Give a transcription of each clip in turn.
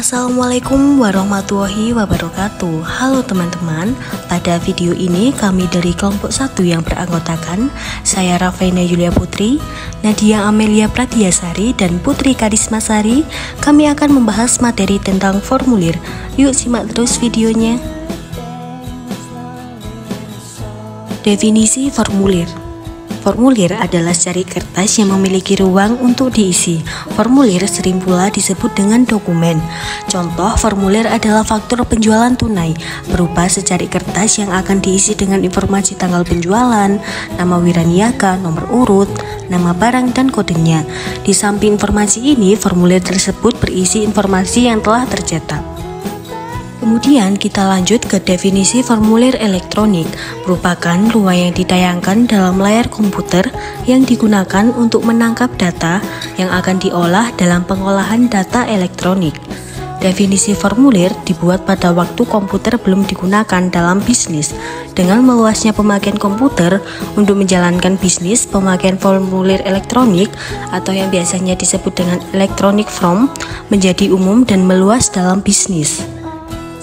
Assalamualaikum warahmatullahi wabarakatuh. Halo teman-teman, pada video ini kami dari kelompok 1 yang beranggotakan saya Rafaina Yulia Putri, Nadia Amelia Pratiasari, dan Putri Karismasari. Kami akan membahas materi tentang formulir. Yuk simak terus videonya. Definisi formulir. Formulir adalah secari kertas yang memiliki ruang untuk diisi. Formulir sering pula disebut dengan dokumen. Contoh formulir adalah faktur penjualan tunai, berupa secari kertas yang akan diisi dengan informasi tanggal penjualan, nama wiraniaga, nomor urut, nama barang, dan kodenya. Di samping informasi ini, formulir tersebut berisi informasi yang telah tercetak. Kemudian kita lanjut ke definisi formulir elektronik, merupakan ruang yang ditayangkan dalam layar komputer yang digunakan untuk menangkap data yang akan diolah dalam pengolahan data elektronik. Definisi formulir dibuat pada waktu komputer belum digunakan dalam bisnis. Dengan meluasnya pemakaian komputer untuk menjalankan bisnis, pemakaian formulir elektronik atau yang biasanya disebut dengan electronic form menjadi umum dan meluas dalam bisnis.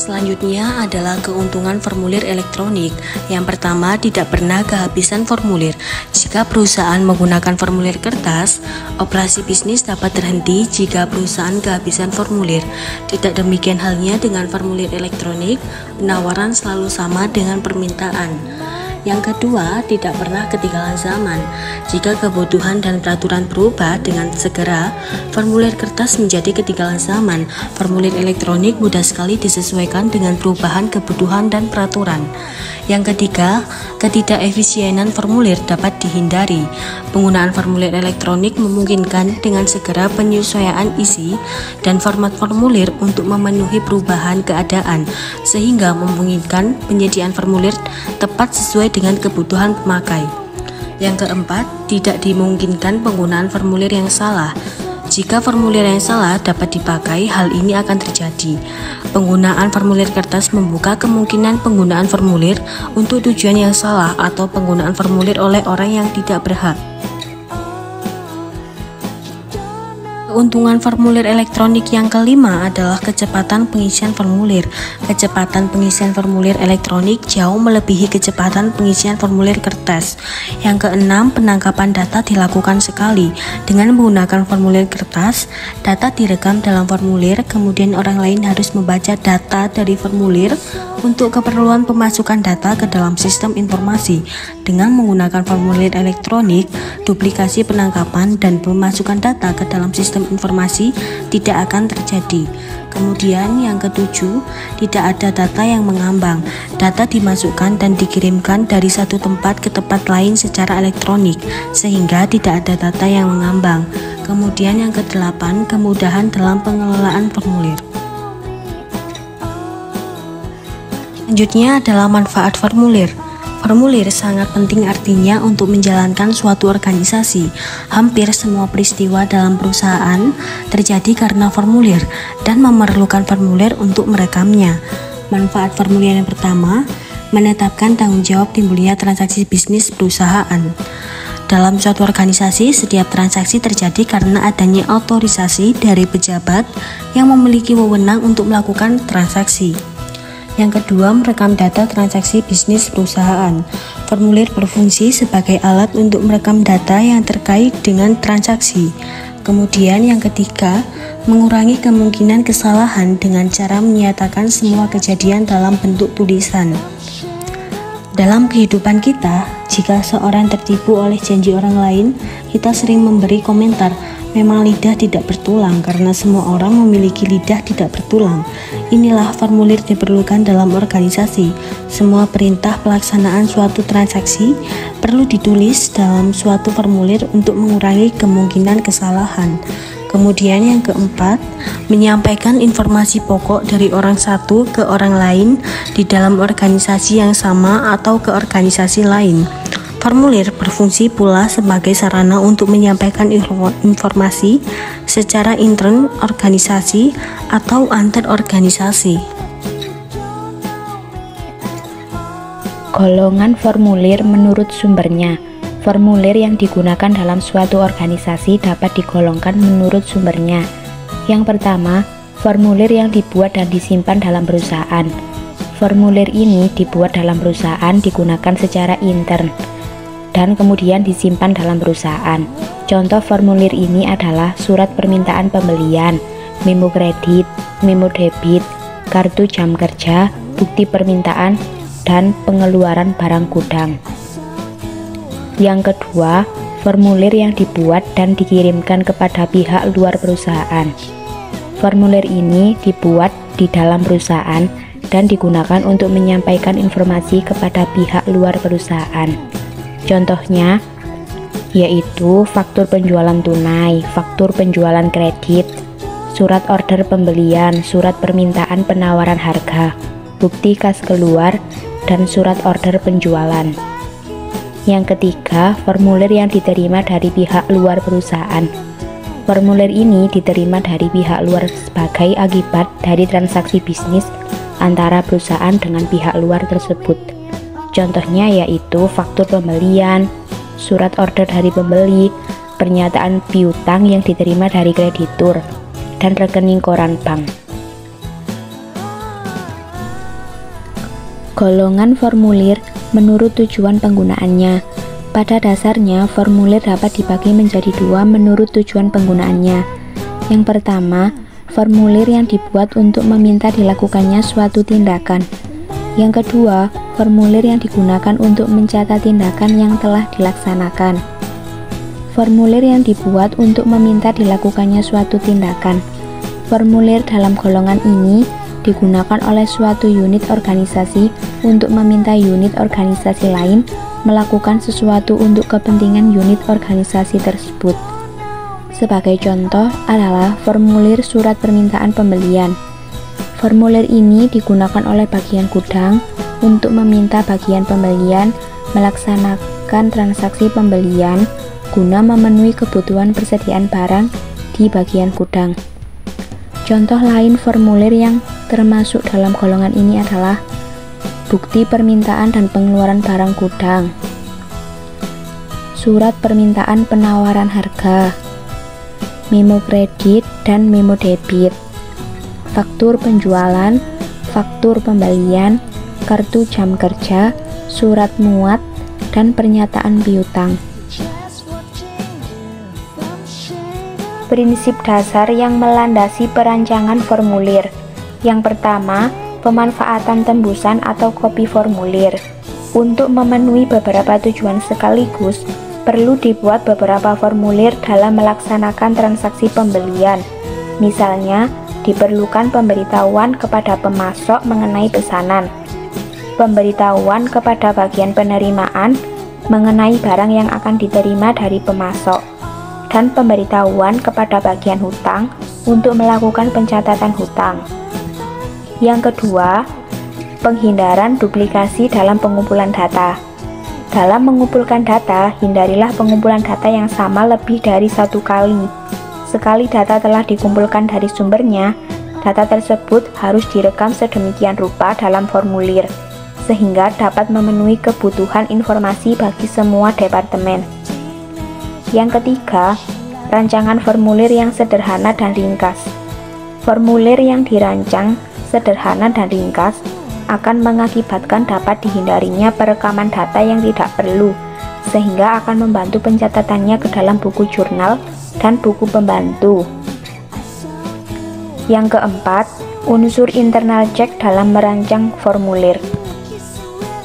Selanjutnya adalah keuntungan formulir elektronik. Yang pertama, tidak pernah kehabisan formulir. Jika perusahaan menggunakan formulir kertas, operasi bisnis dapat terhenti jika perusahaan kehabisan formulir. Tidak demikian halnya dengan formulir elektronik, penawaran selalu sama dengan permintaan. Yang kedua, tidak pernah ketinggalan zaman. Jika kebutuhan dan peraturan berubah dengan segera, formulir kertas menjadi ketinggalan zaman. Formulir elektronik mudah sekali disesuaikan dengan perubahan kebutuhan dan peraturan. Yang ketiga, ketidakefisienan formulir dapat dihindari. Penggunaan formulir elektronik memungkinkan dengan segera penyesuaian isi dan format formulir untuk memenuhi perubahan keadaan, sehingga memungkinkan penyediaan formulir tepat sesuai dengan kebutuhan pemakai. Yang keempat, tidak dimungkinkan penggunaan formulir yang salah. Jika formulir yang salah dapat dipakai, hal ini akan terjadi. Penggunaan formulir kertas membuka kemungkinan penggunaan formulir untuk tujuan yang salah atau penggunaan formulir oleh orang yang tidak berhak. Keuntungan formulir elektronik yang kelima adalah kecepatan pengisian formulir. Kecepatan pengisian formulir elektronik jauh melebihi kecepatan pengisian formulir kertas. Yang keenam, penangkapan data dilakukan sekali. Dengan menggunakan formulir kertas, data direkam dalam formulir, kemudian orang lain harus membaca data dari formulir untuk keperluan pemasukan data ke dalam sistem informasi. Dengan menggunakan formulir elektronik, duplikasi penangkapan dan pemasukan data ke dalam sistem informasi tidak akan terjadi. Kemudian yang ketujuh, tidak ada data yang mengambang. Data dimasukkan dan dikirimkan dari satu tempat ke tempat lain secara elektronik, sehingga tidak ada data yang mengambang. Kemudian yang kedelapan, kemudahan dalam pengelolaan formulir. Selanjutnya adalah manfaat formulir. Formulir sangat penting artinya untuk menjalankan suatu organisasi. Hampir semua peristiwa dalam perusahaan terjadi karena formulir dan memerlukan formulir untuk merekamnya. Manfaat formulir yang pertama, menetapkan tanggung jawab timbulnya transaksi bisnis perusahaan. Dalam suatu organisasi, setiap transaksi terjadi karena adanya otorisasi dari pejabat yang memiliki wewenang untuk melakukan transaksi. Yang kedua, merekam data transaksi bisnis perusahaan. Formulir berfungsi sebagai alat untuk merekam data yang terkait dengan transaksi. Kemudian yang ketiga, mengurangi kemungkinan kesalahan dengan cara menyatakan semua kejadian dalam bentuk tulisan. Dalam kehidupan kita, jika seorang tertipu oleh janji orang lain, kita sering memberi komentar, memang lidah tidak bertulang karena semua orang memiliki lidah tidak bertulang. Inilah formulir diperlukan dalam organisasi. Semua perintah pelaksanaan suatu transaksi perlu ditulis dalam suatu formulir untuk mengurangi kemungkinan kesalahan. Kemudian yang keempat, menyampaikan informasi pokok dari orang satu ke orang lain di dalam organisasi yang sama atau ke organisasi lain. Formulir berfungsi pula sebagai sarana untuk menyampaikan informasi secara intern organisasi atau antar organisasi. Golongan formulir menurut sumbernya. Formulir yang digunakan dalam suatu organisasi dapat digolongkan menurut sumbernya. Yang pertama, Formulir yang dibuat dan disimpan dalam perusahaan. Formulir ini dibuat dalam perusahaan, digunakan secara intern, dan kemudian disimpan dalam perusahaan. Contoh formulir ini adalah surat permintaan pembelian, memo kredit, memo debit, kartu jam kerja, bukti permintaan, dan pengeluaran barang gudang. Yang kedua, formulir yang dibuat dan dikirimkan kepada pihak luar perusahaan. Formulir ini dibuat di dalam perusahaan dan digunakan untuk menyampaikan informasi kepada pihak luar perusahaan. Contohnya yaitu faktur penjualan tunai, faktur penjualan kredit, surat order pembelian, surat permintaan penawaran harga, bukti kas keluar, dan surat order penjualan. Yang ketiga, formulir yang diterima dari pihak luar perusahaan. Formulir ini diterima dari pihak luar sebagai akibat dari transaksi bisnis antara perusahaan dengan pihak luar tersebut. Contohnya yaitu faktur pembelian, surat order dari pembeli, pernyataan piutang yang diterima dari kreditur, dan rekening koran bank. Golongan formulir menurut tujuan penggunaannya. Pada dasarnya, formulir dapat dibagi menjadi dua menurut tujuan penggunaannya. Yang pertama, formulir yang dibuat untuk meminta dilakukannya suatu tindakan. Yang kedua, formulir yang digunakan untuk mencatat tindakan yang telah dilaksanakan. Formulir yang dibuat untuk meminta dilakukannya suatu tindakan. Formulir dalam golongan ini digunakan oleh suatu unit organisasi untuk meminta unit organisasi lain melakukan sesuatu untuk kepentingan unit organisasi tersebut. Sebagai contoh adalah formulir surat permintaan pembelian. Formulir ini digunakan oleh bagian gudang untuk meminta bagian pembelian melaksanakan transaksi pembelian guna memenuhi kebutuhan persediaan barang di bagian gudang. Contoh lain formulir yang termasuk dalam golongan ini adalah bukti permintaan dan pengeluaran barang gudang, surat permintaan penawaran harga, memo kredit dan memo debit, faktur penjualan, faktur pembelian, kartu jam kerja, surat muat, dan pernyataan piutang. Prinsip dasar yang melandasi perancangan formulir. Yang pertama, pemanfaatan tembusan atau copy formulir. Untuk memenuhi beberapa tujuan sekaligus, perlu dibuat beberapa formulir dalam melaksanakan transaksi pembelian. Misalnya, diperlukan pemberitahuan kepada pemasok mengenai pesanan, pemberitahuan kepada bagian penerimaan mengenai barang yang akan diterima dari pemasok, dan pemberitahuan kepada bagian hutang untuk melakukan pencatatan hutang. Yang kedua, penghindaran duplikasi dalam pengumpulan data. Dalam mengumpulkan data, hindarilah pengumpulan data yang sama lebih dari satu kali. Sekali data telah dikumpulkan dari sumbernya, data tersebut harus direkam sedemikian rupa dalam formulir, sehingga dapat memenuhi kebutuhan informasi bagi semua departemen. Yang ketiga, rancangan formulir yang sederhana dan ringkas. Formulir yang dirancang sederhana dan ringkas akan mengakibatkan dapat dihindarinya perekaman data yang tidak perlu, sehingga akan membantu pencatatannya ke dalam buku jurnal dan buku pembantu. Yang keempat, unsur internal check dalam merancang formulir.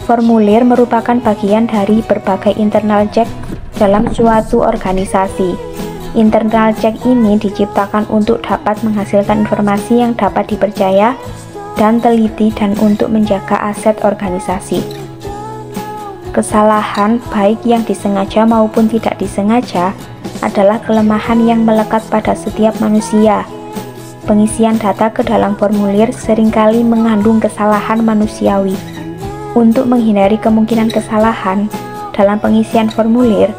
Formulir merupakan bagian dari berbagai internal check dalam suatu organisasi. Internal check ini diciptakan untuk dapat menghasilkan informasi yang dapat dipercaya dan teliti dan untuk menjaga aset organisasi. Kesalahan, baik yang disengaja maupun tidak disengaja, adalah kelemahan yang melekat pada setiap manusia. Pengisian data ke dalam formulir seringkali mengandung kesalahan manusiawi. Untuk menghindari kemungkinan kesalahan dalam pengisian formulir,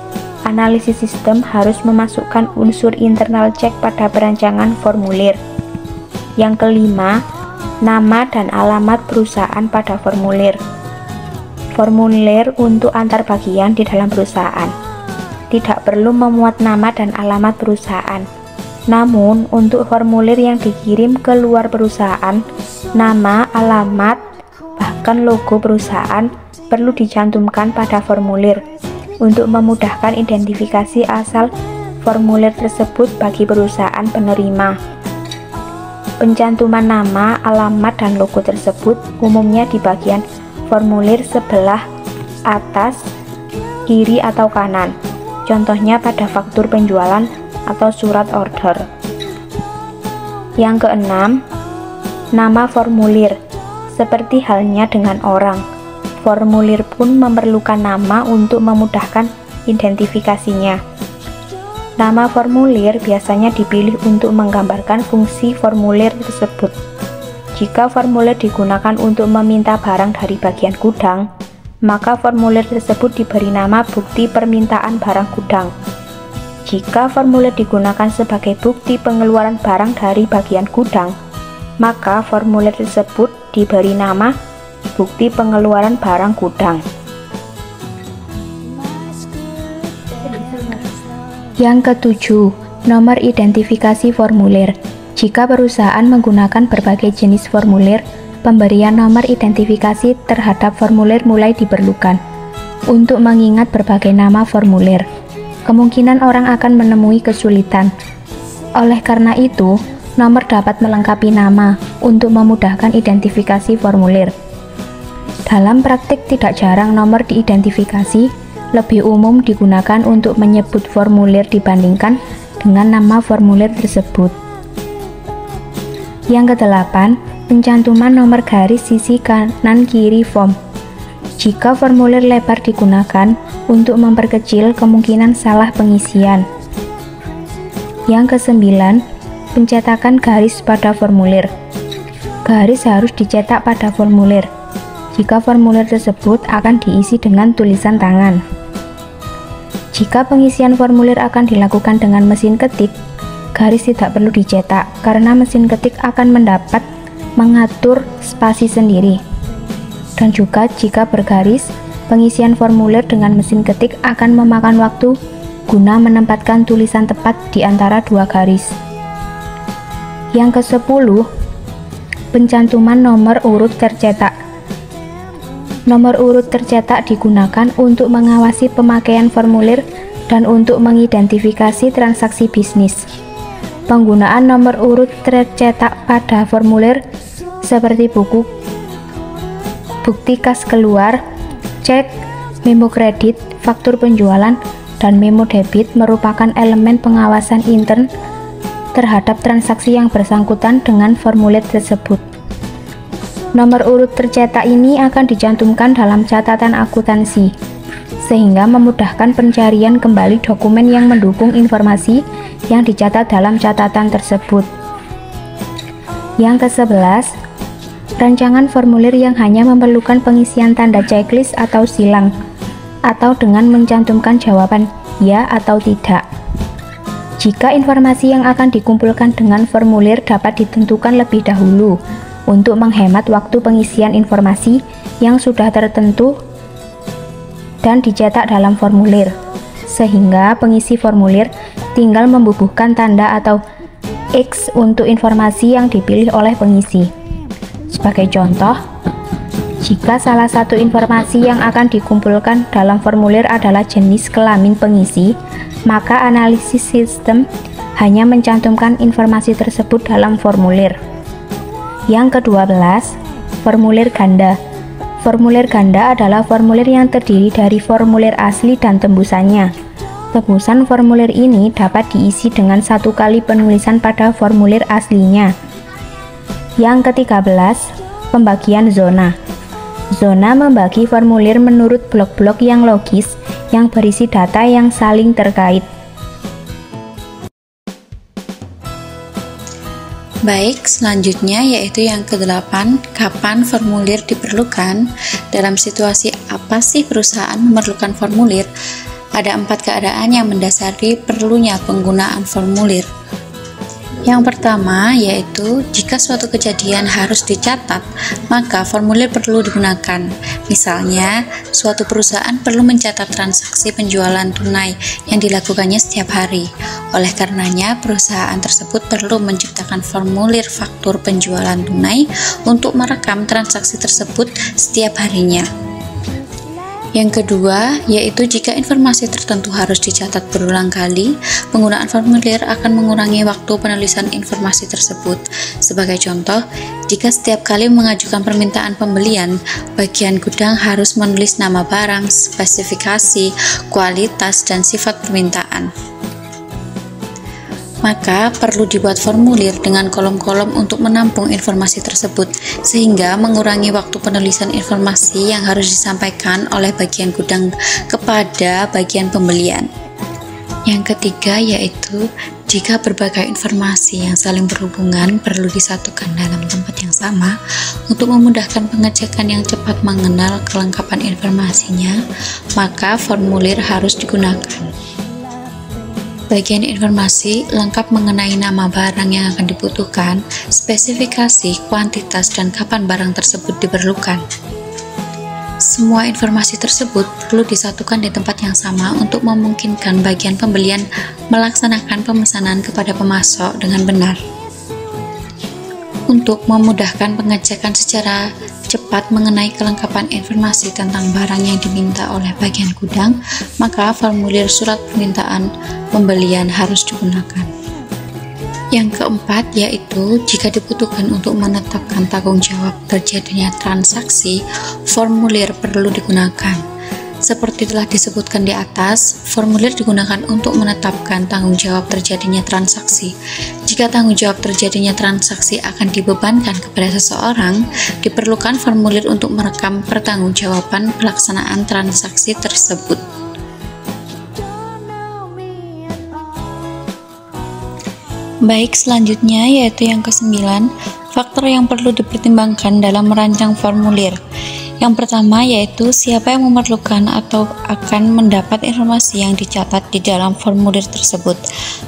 analisis sistem harus memasukkan unsur internal check pada perancangan formulir. Yang kelima, nama dan alamat perusahaan pada formulir. Formulir untuk antar bagian di dalam perusahaan tidak perlu memuat nama dan alamat perusahaan. Namun, untuk formulir yang dikirim ke luar perusahaan, nama, alamat, bahkan logo perusahaan perlu dicantumkan pada formulir untuk memudahkan identifikasi asal formulir tersebut bagi perusahaan penerima. Pencantuman nama, alamat, dan logo tersebut umumnya di bagian formulir sebelah atas, kiri, atau kanan. Contohnya pada faktur penjualan atau surat order. Yang keenam, nama formulir. Seperti halnya dengan orang, formulir pun memerlukan nama untuk memudahkan identifikasinya. Nama formulir biasanya dipilih untuk menggambarkan fungsi formulir tersebut. Jika formulir digunakan untuk meminta barang dari bagian gudang, maka formulir tersebut diberi nama bukti permintaan barang gudang. Jika formulir digunakan sebagai bukti pengeluaran barang dari bagian gudang, maka formulir tersebut diberi nama bukti pengeluaran barang gudang. Yang ketujuh, nomor identifikasi formulir. Jika perusahaan menggunakan berbagai jenis formulir, pemberian nomor identifikasi terhadap formulir mulai diperlukan. Untuk mengingat berbagai nama formulir, kemungkinan orang akan menemui kesulitan. Oleh karena itu, nomor dapat melengkapi nama untuk memudahkan identifikasi formulir. Dalam praktik tidak jarang nomor diidentifikasi lebih umum digunakan untuk menyebut formulir dibandingkan dengan nama formulir tersebut. Yang kedelapan, pencantuman nomor garis sisi kanan kiri form. Jika formulir lebar digunakan untuk memperkecil kemungkinan salah pengisian. Yang kesembilan, pencetakan garis pada formulir. Garis harus dicetak pada formulir jika formulir tersebut akan diisi dengan tulisan tangan. Jika pengisian formulir akan dilakukan dengan mesin ketik, garis tidak perlu dicetak karena mesin ketik akan mendapat mengatur spasi sendiri. Dan juga jika bergaris, pengisian formulir dengan mesin ketik akan memakan waktu guna menempatkan tulisan tepat di antara dua garis. Yang ke-10, pencantuman nomor urut tercetak. Nomor urut tercetak digunakan untuk mengawasi pemakaian formulir dan untuk mengidentifikasi transaksi bisnis. Penggunaan nomor urut tercetak pada formulir seperti bukti kas keluar, cek, memo kredit, faktur penjualan, dan memo debit merupakan elemen pengawasan intern terhadap transaksi yang bersangkutan dengan formulir tersebut. Nomor urut tercetak ini akan dicantumkan dalam catatan akuntansi, sehingga memudahkan pencarian kembali dokumen yang mendukung informasi yang dicatat dalam catatan tersebut. Yang ke-11, rancangan formulir yang hanya memerlukan pengisian tanda checklist atau silang, atau dengan mencantumkan jawaban ya atau tidak. Jika informasi yang akan dikumpulkan dengan formulir dapat ditentukan lebih dahulu untuk menghemat waktu pengisian informasi yang sudah tertentu dan dicetak dalam formulir, sehingga pengisi formulir tinggal membubuhkan tanda atau X untuk informasi yang dipilih oleh pengisi. Sebagai contoh, jika salah satu informasi yang akan dikumpulkan dalam formulir adalah jenis kelamin pengisi, maka analisis sistem hanya mencantumkan informasi tersebut dalam formulir. Yang ke-12, formulir ganda. Formulir ganda adalah formulir yang terdiri dari formulir asli dan tembusannya. Tembusan formulir ini dapat diisi dengan satu kali penulisan pada formulir aslinya. Yang ke-13, pembagian zona. Zona membagi formulir menurut blok-blok yang logis yang berisi data yang saling terkait. Baik, selanjutnya yaitu yang ke-8, kapan formulir diperlukan? Dalam situasi apa sih perusahaan memerlukan formulir? Ada 4 keadaan yang mendasari perlunya penggunaan formulir. Yang pertama yaitu jika suatu kejadian harus dicatat, maka formulir perlu digunakan. Misalnya, suatu perusahaan perlu mencatat transaksi penjualan tunai yang dilakukannya setiap hari. Oleh karenanya, perusahaan tersebut perlu menciptakan formulir faktur penjualan tunai untuk merekam transaksi tersebut setiap harinya. Yang kedua, yaitu jika informasi tertentu harus dicatat berulang kali, penggunaan formulir akan mengurangi waktu penulisan informasi tersebut. Sebagai contoh, jika setiap kali mengajukan permintaan pembelian, bagian gudang harus menulis nama barang, spesifikasi, kualitas, dan sifat permintaan, maka perlu dibuat formulir dengan kolom-kolom untuk menampung informasi tersebut, sehingga mengurangi waktu penulisan informasi yang harus disampaikan oleh bagian gudang kepada bagian pembelian. Yang ketiga, yaitu jika berbagai informasi yang saling berhubungan perlu disatukan dalam tempat yang sama untuk memudahkan pengecekan yang cepat mengenal kelengkapan informasinya, maka formulir harus digunakan. Bagian informasi lengkap mengenai nama barang yang akan dibutuhkan, spesifikasi, kuantitas, dan kapan barang tersebut diperlukan. Semua informasi tersebut perlu disatukan di tempat yang sama untuk memungkinkan bagian pembelian melaksanakan pemesanan kepada pemasok dengan benar. Untuk memudahkan pengecekan secara cepat mengenai kelengkapan informasi tentang barang yang diminta oleh bagian gudang, maka formulir surat permintaan pembelian harus digunakan. Yang keempat, yaitu jika dibutuhkan untuk menetapkan tanggung jawab terjadinya transaksi, formulir perlu digunakan. Seperti telah disebutkan di atas, formulir digunakan untuk menetapkan tanggung jawab terjadinya transaksi. Jika tanggung jawab terjadinya transaksi akan dibebankan kepada seseorang, diperlukan formulir untuk merekam pertanggungjawaban pelaksanaan transaksi tersebut. Baik, selanjutnya yaitu yang ke-9, faktor yang perlu dipertimbangkan dalam merancang formulir. Yang pertama yaitu siapa yang memerlukan atau akan mendapat informasi yang dicatat di dalam formulir tersebut.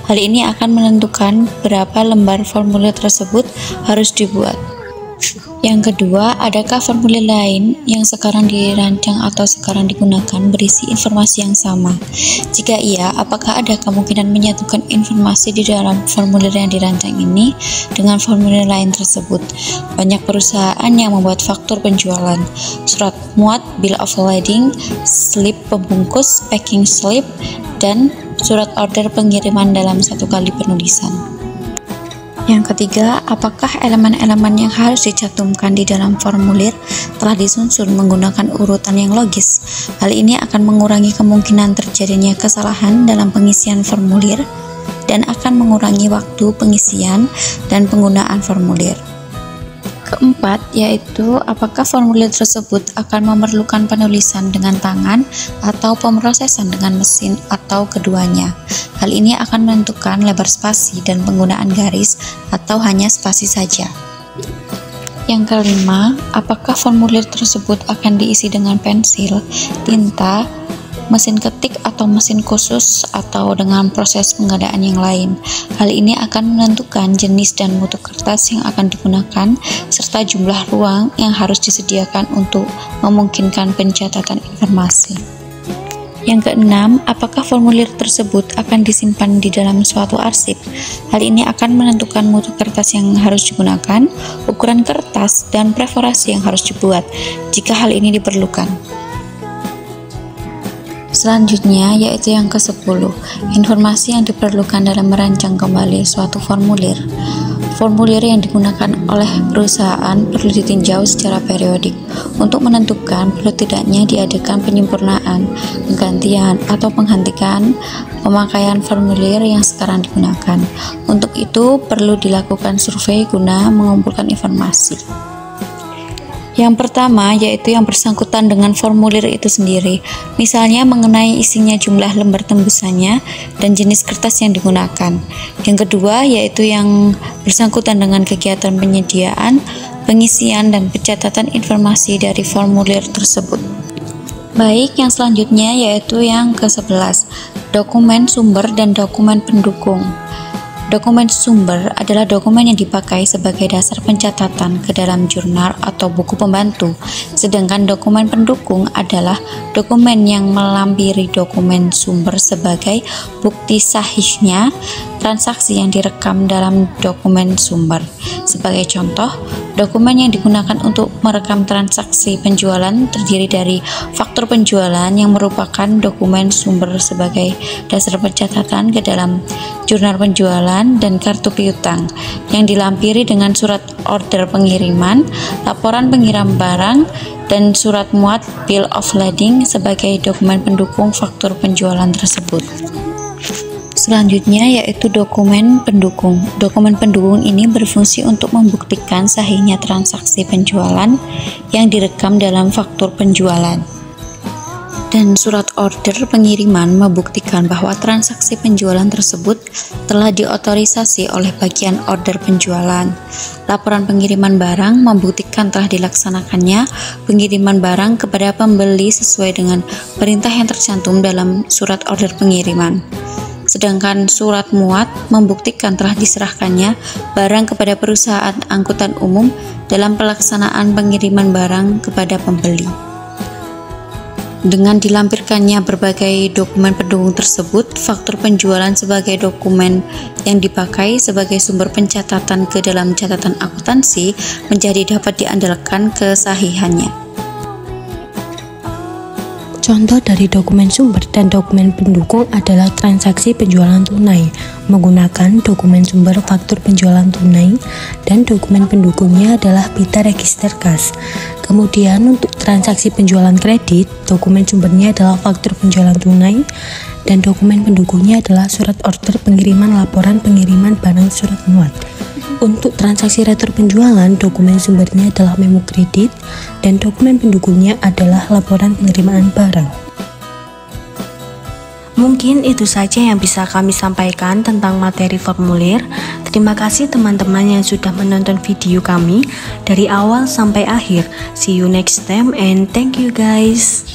Hal ini akan menentukan berapa lembar formulir tersebut harus dibuat. Yang kedua, adakah formulir lain yang sekarang dirancang atau sekarang digunakan berisi informasi yang sama? Jika iya, apakah ada kemungkinan menyatukan informasi di dalam formulir yang dirancang ini dengan formulir lain tersebut? Banyak perusahaan yang membuat faktur penjualan, surat muat, bill of lading, slip pembungkus, packing slip, dan surat order pengiriman dalam satu kali penulisan. Yang ketiga, apakah elemen-elemen yang harus dicantumkan di dalam formulir telah disusun menggunakan urutan yang logis? Hal ini akan mengurangi kemungkinan terjadinya kesalahan dalam pengisian formulir dan akan mengurangi waktu pengisian dan penggunaan formulir. Keempat, yaitu apakah formulir tersebut akan memerlukan penulisan dengan tangan atau pemrosesan dengan mesin atau keduanya. Hal ini akan menentukan lebar spasi dan penggunaan garis atau hanya spasi saja. Yang kelima, apakah formulir tersebut akan diisi dengan pensil, tinta, mesin ketik atau mesin khusus atau dengan proses pengadaan yang lain. Hal ini akan menentukan jenis dan mutu kertas yang akan digunakan serta jumlah ruang yang harus disediakan untuk memungkinkan pencatatan informasi. Yang keenam, apakah formulir tersebut akan disimpan di dalam suatu arsip? Hal ini akan menentukan mutu kertas yang harus digunakan, ukuran kertas, dan perforasi yang harus dibuat jika hal ini diperlukan. Selanjutnya yaitu yang ke-10, informasi yang diperlukan dalam merancang kembali suatu formulir. Formulir yang digunakan oleh perusahaan perlu ditinjau secara periodik untuk menentukan perlu tidaknya diadakan penyempurnaan, penggantian, atau penghentian pemakaian formulir yang sekarang digunakan. Untuk itu perlu dilakukan survei guna mengumpulkan informasi. Yang pertama yaitu yang bersangkutan dengan formulir itu sendiri, misalnya mengenai isinya, jumlah lembar tembusannya, dan jenis kertas yang digunakan. Yang kedua yaitu yang bersangkutan dengan kegiatan penyediaan, pengisian, dan pencatatan informasi dari formulir tersebut. Baik, yang selanjutnya yaitu yang ke-11, dokumen sumber dan dokumen pendukung. Dokumen sumber adalah dokumen yang dipakai sebagai dasar pencatatan ke dalam jurnal atau buku pembantu, sedangkan dokumen pendukung adalah dokumen yang melampiri dokumen sumber sebagai bukti sahihnya transaksi yang direkam dalam dokumen sumber. Sebagai contoh, dokumen yang digunakan untuk merekam transaksi penjualan terdiri dari faktur penjualan yang merupakan dokumen sumber sebagai dasar pencatatan ke dalam jurnal penjualan dan kartu piutang yang dilampiri dengan surat order pengiriman, laporan pengirim barang, dan surat muat bill of lading sebagai dokumen pendukung faktur penjualan tersebut. Selanjutnya yaitu dokumen pendukung. Dokumen pendukung ini berfungsi untuk membuktikan sahihnya transaksi penjualan yang direkam dalam faktur penjualan. Dan surat order pengiriman membuktikan bahwa transaksi penjualan tersebut telah diotorisasi oleh bagian order penjualan. Laporan pengiriman barang membuktikan telah dilaksanakannya pengiriman barang kepada pembeli sesuai dengan perintah yang tercantum dalam surat order pengiriman. Sedangkan surat muat membuktikan telah diserahkannya barang kepada perusahaan angkutan umum dalam pelaksanaan pengiriman barang kepada pembeli. Dengan dilampirkannya berbagai dokumen pendukung tersebut, faktur penjualan sebagai dokumen yang dipakai sebagai sumber pencatatan ke dalam catatan akuntansi menjadi dapat diandalkan kesahihannya. Contoh dari dokumen sumber dan dokumen pendukung adalah transaksi penjualan tunai menggunakan dokumen sumber faktur penjualan tunai dan dokumen pendukungnya adalah pita register kas. Kemudian untuk transaksi penjualan kredit, dokumen sumbernya adalah faktur penjualan tunai dan dokumen pendukungnya adalah surat order pengiriman laporan pengiriman barang surat muat. Untuk transaksi retur penjualan, dokumen sumbernya adalah memo kredit dan dokumen pendukungnya adalah laporan penerimaan barang. Mungkin itu saja yang bisa kami sampaikan tentang materi formulir. Terima kasih teman-teman yang sudah menonton video kami dari awal sampai akhir. See you next time and thank you guys.